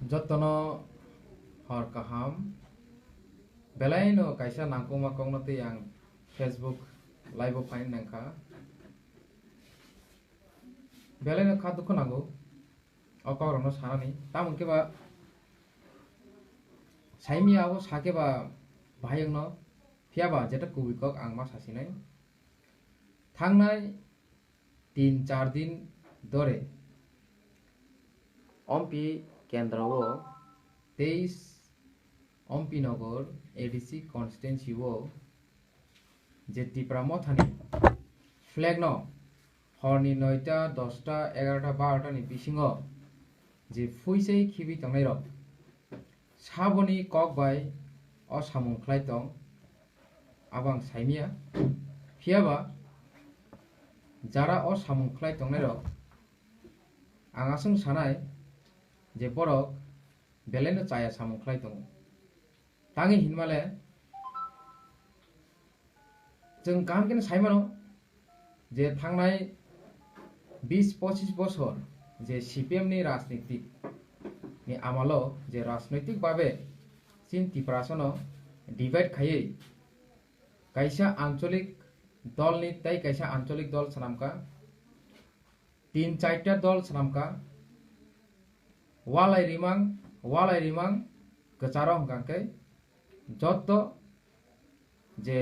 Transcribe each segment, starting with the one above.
Jotono hor kaham belai no kaisa nangkoma kongno te yang Facebook live pain nangka belai no kha dukho nango okor no sanani tamon ke ba saimi abo sake ba bhayang no phiaba jeta kubikok angma sasinai thangnai 3-4 दिन ধরে অম্পি কেন্দ্রও 23 Ampinagar ADC কনস্টিটুয়েন্সিও যে Tripura মথানি flag ন হরনি 9টা 10টা 11টা 12টা ni bisingo যে ফুইসেই খিবি তংনাই rock সাবনি cock by অসামুং খ্লাইতং আবাং সাইমিয়া ফিয়াবা যারা অসামুং খ্লাইতংনাই rock आंगासों सानाय जे बरक बेलेनो चाया सामुं ख्लाइतों तांगी हिनमाले जों गाहामखौनो सायमानो जे थांनाय 20-25 बছर जे सीपीएम नि राजनीतिक नि आमालो जे राजनैतिक भावे चीन त्रिपुरासनो डिवाइड खायै कायसा आंचलिक दल नि तै कायसा आंचलिक दल सनामका 3-4टा दल सनामका walai rimang kecaro hangkai joto je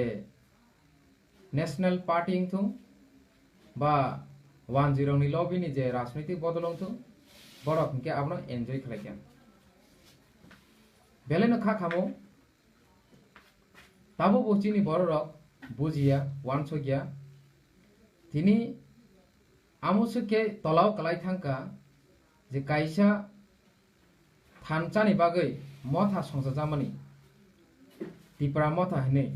national party ingthung ba 10 ni lobby ni je rajnaitik bodolong thung borok hingke abno enjoy khlaikan beleno kha khamo tabo bochini borok bujiya wansogya tini amusuke tolaw kalai thangka je kaisa थानचानि बागै मथा संसाजामानि त्रिपुरा मथा हिनै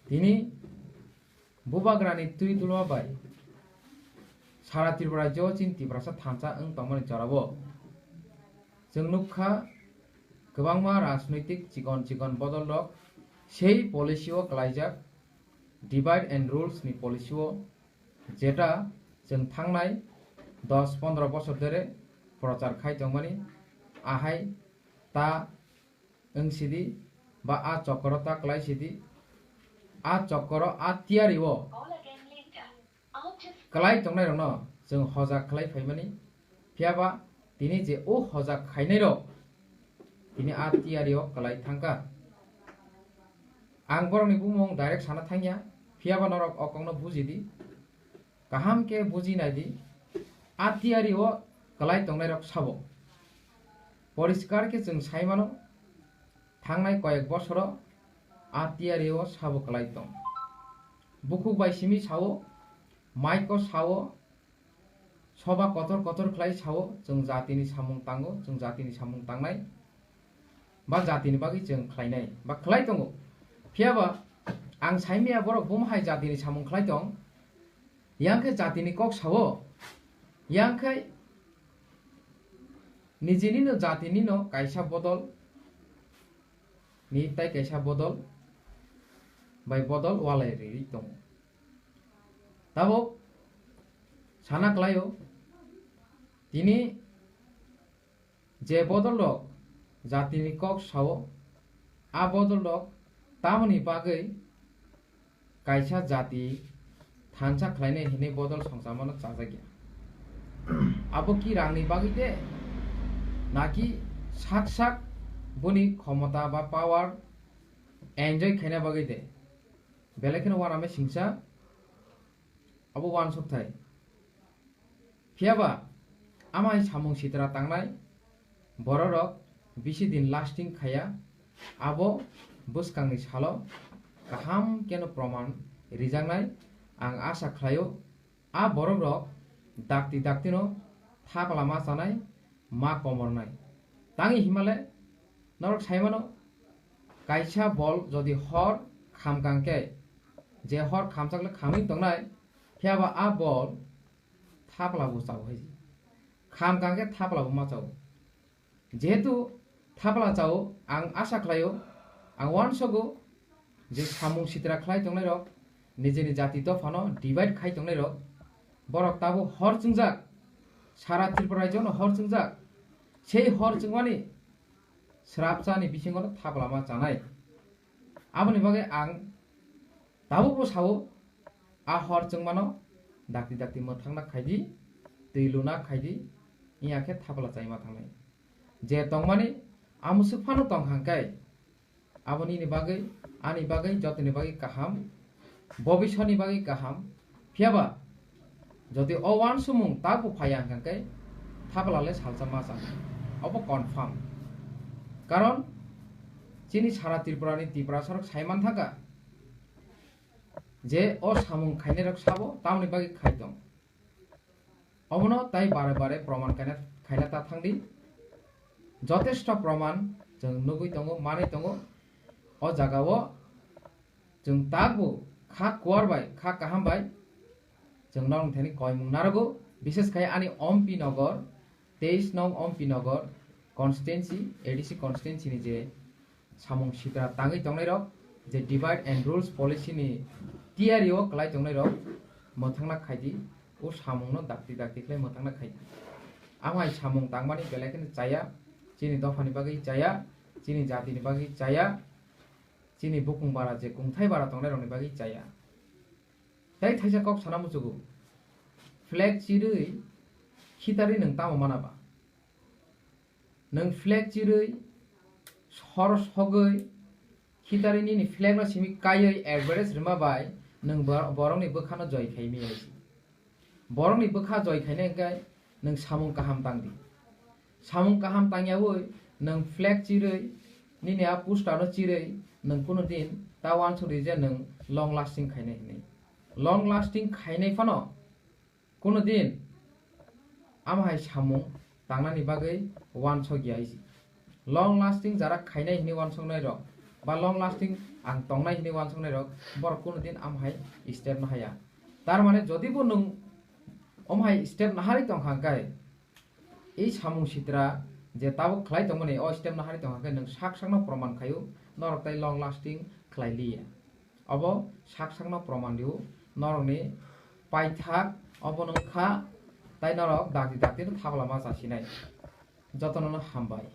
दिनै बुबाग्रानि तुइ तुलमा bye सारा त्रिपुरा जो चिन त्रिपुरासा थानचा ओं तंमानि जराबो जों नुखा गोबांमा राजनैतिक chicken बदल रक सेई पलिसिओ क्लाइजाक डिवाइड एंड रूल्स नि पलिसिओ जेटा जों थांनाय 10-15 बছর धरे प्रचार खाइतंमानि ahai ta eng sidi ba a chokoro ta klai sidi a chokoro a tiari wo klai tongnai rok no जों hoja khlai phaimani phiaba tini je o hoja khainai rok tini a tiari o klai thangka ang borok ni bumung direct sana thangya phiaba norok okong no bujidi kaham ke buji nai di a tiari o klai tongnai rok sabo परिष्कार के जों सायमानो थांनाय कयेक बছरो आतियारिओ साबो कलाय दं बुखुक बायसिमि सावो micro सावो सभा Qatar खलाय सावो जों जातिनि सामुं तांगो जों जातिनि सामुं तांनाय बा जातिनि बागै जों खलायनाय बा खलाय दं फियाबा आं सायमिया बर बुमहाय जातिनि सामुं खलाय दं यांखे जातिनि कक सावो यांखे निजेनि नो जातिनि नो कायसा बदल नि ताय कायसा बदल बाय बदल वालाय रि दं ताबो साना क्लायो तिनि जे बदल रक जातिनि कक सावो आ बदल रक तामनि बागै कायसा जाति थानसा खलायनाय हिने बदल संसामानो चाजागिया आबो कि रांनि बागै दे नाकि साक बुनि क्षमता बा पावर एन्जॉय खायना बागै दे बेलेखनो वानामे सिंसा अबो वान सप्ताय फियाबा आमाय सामुं सित्रा तांनाय बररक बिसि दिन लास्टिंग खाया आबो बुसकांनि सालो गाहाम केनो प्रमाण रिजांनाय आं आशा खालायो आ बररक दाक्तिनो थाकलामा जानाय मा कमरनाय तांगी हिमालय नरक सायमानो कायसा बल जदि हर खामगांके जे हर खामसाकले खामै तंनाय फियाबा आ बल थापलाबो चाव है खामगांके थापलाबो मा चाव जेहेतु थापला चाव आं आशा खालायो आं वानसगो जे सामुं सित्रा खलाय तंनाय रक निजेनि जाति दफानो डिवाइड खाय तंनाय रक बरक ताबो हर चुंजाक सारा त्रिपुरा राज्योनो हर चुंजाक সেই হর চুংমানি srapchani bisingo thablama chanai aboni bage ang dabu bo sawo a hor chungmano dakti dakti mothangna khaidi tui khaidi iake thabla chaima thangnai je tongmani amusuk phano tongkhangkai aboni ni bage ani bage jotoni bage kaham bobishoni bage kaham phiaba jodi o wan sumung tabu phaya hangkai thablale salsa masa obo confirm karon chini sara tripurani tripura sorok saiman thaka je o samung khaine rok sabo tamni bagi khaitong obono tai bare bare proman khaina ta thangdi যথেষ্ট প্রমাণ जों नुगुइ tongo manai tongo o jagao जों tabu kha kuarbai kha kahambai जों nong thani koimung narago বিশেষ kai ani ompi নগর 23 নং ompi Nagar constituency ADC constituency ni je samung sitra tangai tongnai rok je divide and rules policy ni tiari o klai tongnai rok mothangna khaidi o samung no dakti dakti klai mothangna khaidi amai samung tangmani belakene chaya chini dofani bagi chaya chini jati ni bagi chaya chini bukung bara je kungthai bara tongnai rok ni bagi chaya tai thaisa kok sanamu chugu flag chirui khitari nang tamo manaba nang flag chirui sor sogoi khitari ni flag ra simi kayoi average rima bai nang borong ni bukhano joy khaimi aisi borong ni bukha joy khaine gai nang samung kaham tangdi samung kaham tangyawoi nang flag chirui nini a pusta no chirui nang kuno din ta wan churi je nang long lasting khaine ni long lasting khaine phano kuno din amhai samung tangnani bagai wan chogia isi long lasting jara khainai hini wan songnai rok ba long lasting ang tongnai hini wan songnai rok bor kuno din amhai step na haya tar mane jodi bo nung amhai step na hari tongkhangkai ei samung sitra je tabo khlai tongmani o step na hari tongkhangkai nung sak sakno proman khayu norok tai long lasting khlai liya abo sak sakno proman diu norok ni paithak obo nung kha tai norok dakti dakti thablama chasinai jotono hambai।